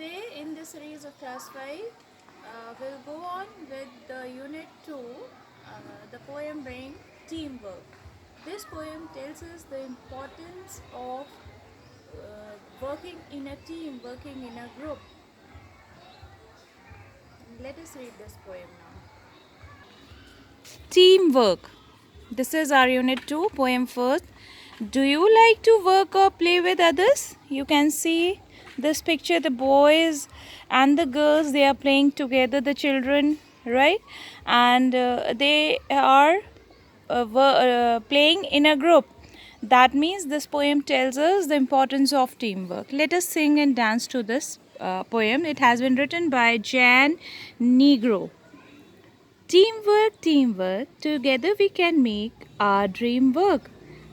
Today in this series of class 5, we'll go on with the unit 2, the poem being Teamwork. This poem tells us the importance of working in a team, working in a group. Let us read this poem now. Teamwork. This is our unit 2, poem first. Do you like to work or play with others? You can see this picture, the boys and the girls, they are playing together, the children, right? And they are playing in a group. That means this poem tells us the importance of teamwork. Let us sing and dance to this poem. It has been written by Jan Negro. Teamwork, teamwork, together we can make our dream work.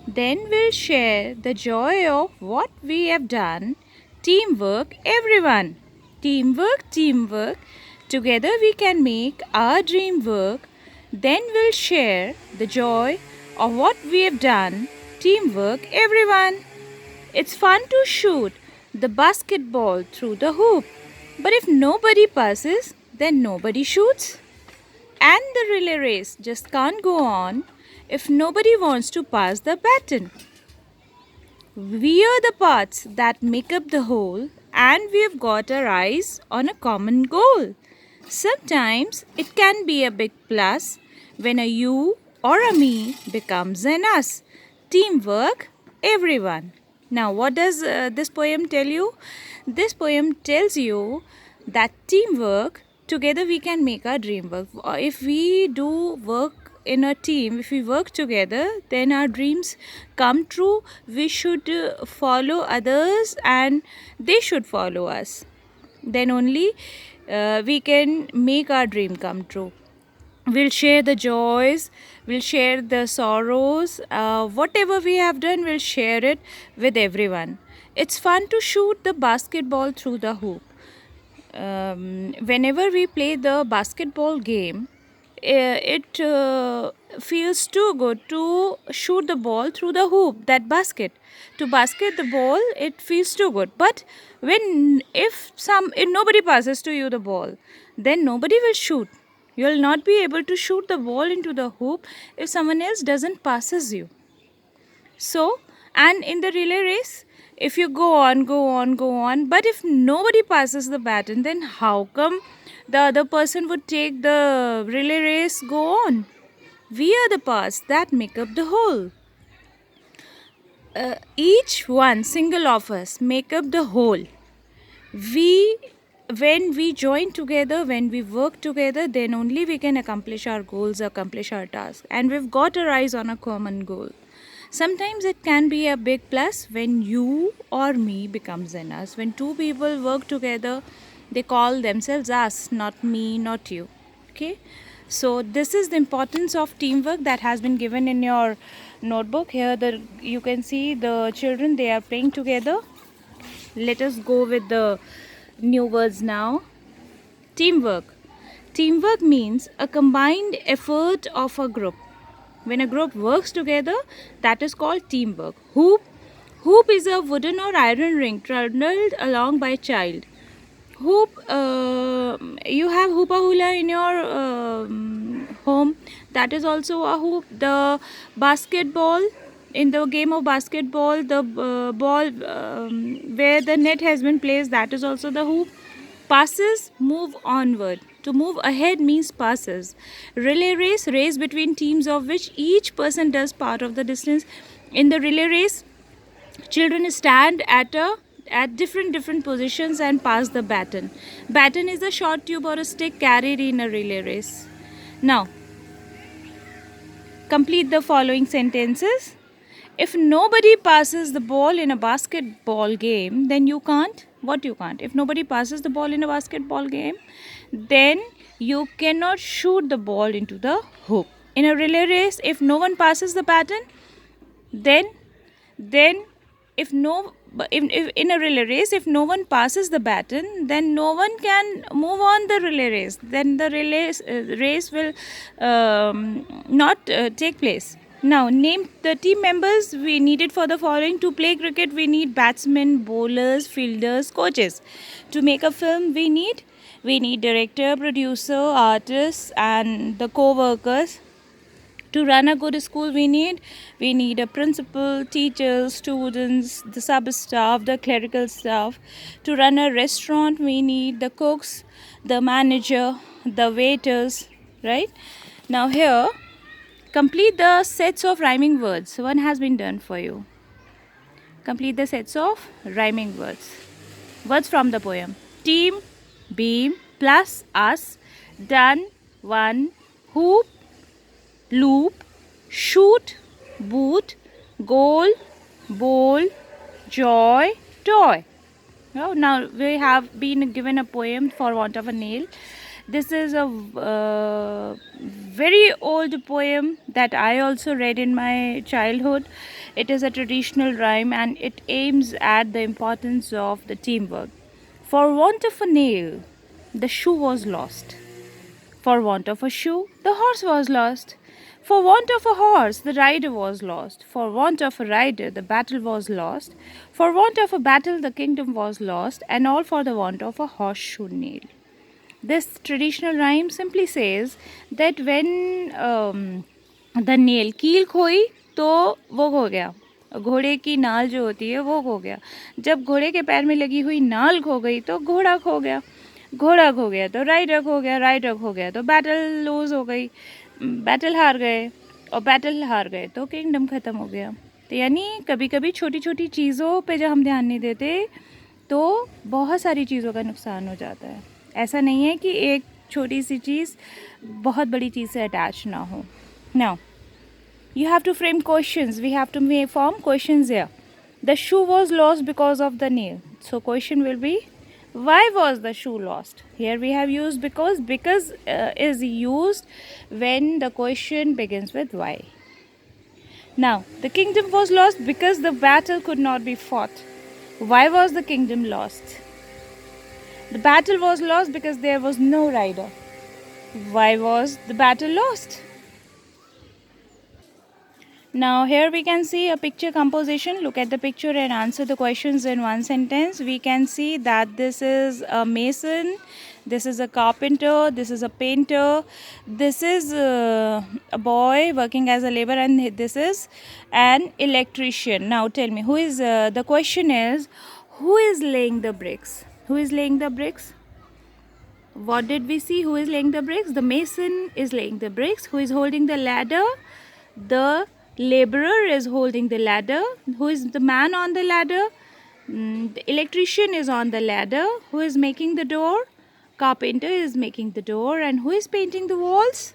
Then we'll share the joy of what we have done. Teamwork, everyone. Teamwork, teamwork, together we can make our dream work. Then we'll share the joy of what we have done. Teamwork, everyone. It's fun to shoot the basketball through the hoop. But if nobody passes, then nobody shoots. And the relay race just can't go on if nobody wants to pass the baton. We are the parts that make up the whole, and we've got our eyes on a common goal. Sometimes it can be a big plus when a you or a me becomes an us. Teamwork, everyone. Now, what does this poem tell you? This poem tells you that teamwork, together we can make our dream work. If we do work in a team, if we work together, then our dreams come true. We should follow others and they should follow us. Then only we can make our dream come true. We'll share the joys, we'll share the sorrows, whatever we have done, we'll share it with everyone. It's fun to shoot the basketball through the hoop. Whenever we play the basketball game, it feels too good to shoot the ball through the hoop, that basket. To basket the ball, it feels too good. But if nobody passes to you the ball, then nobody will shoot. You'll not be able to shoot the ball into the hoop if someone else doesn't passes you. So, and in the relay race, if you go on, go on, go on, but if nobody passes the baton, then how come the other person would take the relay race go on? We are the parts that make up the whole. Each one, single of us, make up the whole. When we join together, when we work together, then only we can accomplish our goals, accomplish our tasks. And we've got our eyes on a common goal. Sometimes it can be a big plus when you or me becomes an us. When two people work together, they call themselves us, not me, not you. Okay? So this is the importance of teamwork that has been given in your notebook. Here you can see the children, they are playing together. Let us go with the new words now. Teamwork. Teamwork means a combined effort of a group. When a group works together, that is called teamwork. Hoop. Hoop is a wooden or iron ring trundled along by a child. Hoop, you have hoopa hula in your home. That is also a hoop. The basketball, in the game of basketball, the ball where the net has been placed, that is also the hoop. Passes, move onward. To move ahead means passes. Relay race, race between teams of which each person does part of the distance. In the relay race, children stand at different positions and pass the baton. Baton is a short tube or a stick carried in a relay race. Now, complete the following sentences. If nobody passes the ball in a basketball game, then you can't. What you can't? If nobody passes the ball in a basketball game, then you cannot shoot the ball into the hoop. In a relay race, if no one passes the baton, then if in a relay race, if no one passes the baton, then no one can move on the relay race. Then the race will not take place. Now, name the team members we needed for the following. To play cricket, we need batsmen, bowlers, fielders, coaches. To make a film, we need director, producer, artists, and the co-workers. To run a good school, we need a principal, teachers, students, the sub staff, the clerical staff. To run a restaurant, we need the cooks, the manager, the waiters, right? Now here, complete the sets of rhyming words. One has been done for you. Complete the sets of rhyming words. Words from the poem. Team, beam, plus, us, done, one, hoop, loop, shoot, boot, goal, bowl, joy, toy. Now we have been given a poem for want of a nail. This is a very old poem that I also read in my childhood. It is a traditional rhyme and it aims at the importance of the teamwork. For want of a nail, the shoe was lost. For want of a shoe, the horse was lost. For want of a horse, the rider was lost. For want of a rider, the battle was lost. For want of a battle, the kingdom was lost. And all for the want of a horseshoe nail. This traditional rhyme simply says that when the nail कील खोई तो वो खो गया. घोड़े की नाल जो होती है वो खो गया. जब घोड़े के पैर में लगी हुई नाल खो गई तो घोड़ा खो गया. घोड़ा खो गया तो राइडर खो गया. राइडर खो गया तो बैटल लूज हो गई. बैटल हार गए और बैटल हार गए तो किंगडम ख़त्म हो गया. तो यानी कभी कभी छोटी छोटी चीज़ों पे जब हम ध्यान नहीं देते तो बहुत सारी चीज़ों का नुकसान हो जाता है. ऐसा नहीं है कि एक छोटी सी चीज़ बहुत बड़ी चीज़ से अटैच ना हो. Now you have to frame questions. We have to form questions here. The shoe was lost because of the nail. So question will be, why was the shoe lost? Here we have used because. Because is used when the question begins with why. Now the kingdom was lost because the battle could not be fought. Why was the kingdom lost? The battle was lost because there was no rider. Why was the battle lost? Now here we can see a picture composition. Look at the picture and answer the questions in one sentence. We can see that this is a mason, this is a carpenter, this is a painter, this is a boy working as a laborer, and this is an electrician. Now tell me, the question is, who is laying the bricks? Who is laying the bricks? What did we see? Who is laying the bricks? The mason is laying the bricks. Who is holding the ladder? The laborer is holding the ladder. Who is the man on the ladder? The electrician is on the ladder. Who is making the door? Carpenter is making the door. And who is painting the walls?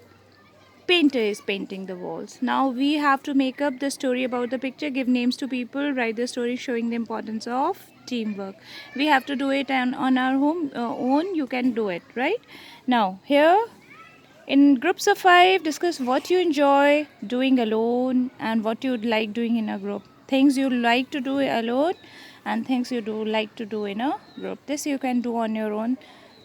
Painter is painting the walls. Now we have to make up the story about the picture, give names to people, write the story showing the importance of teamwork. We have to do it on our own. You can do it, right? Now here in groups of 5, discuss what you enjoy doing alone and what you'd like doing in a group. Things you like to do alone and things you do like to do in a group. This you can do on your own.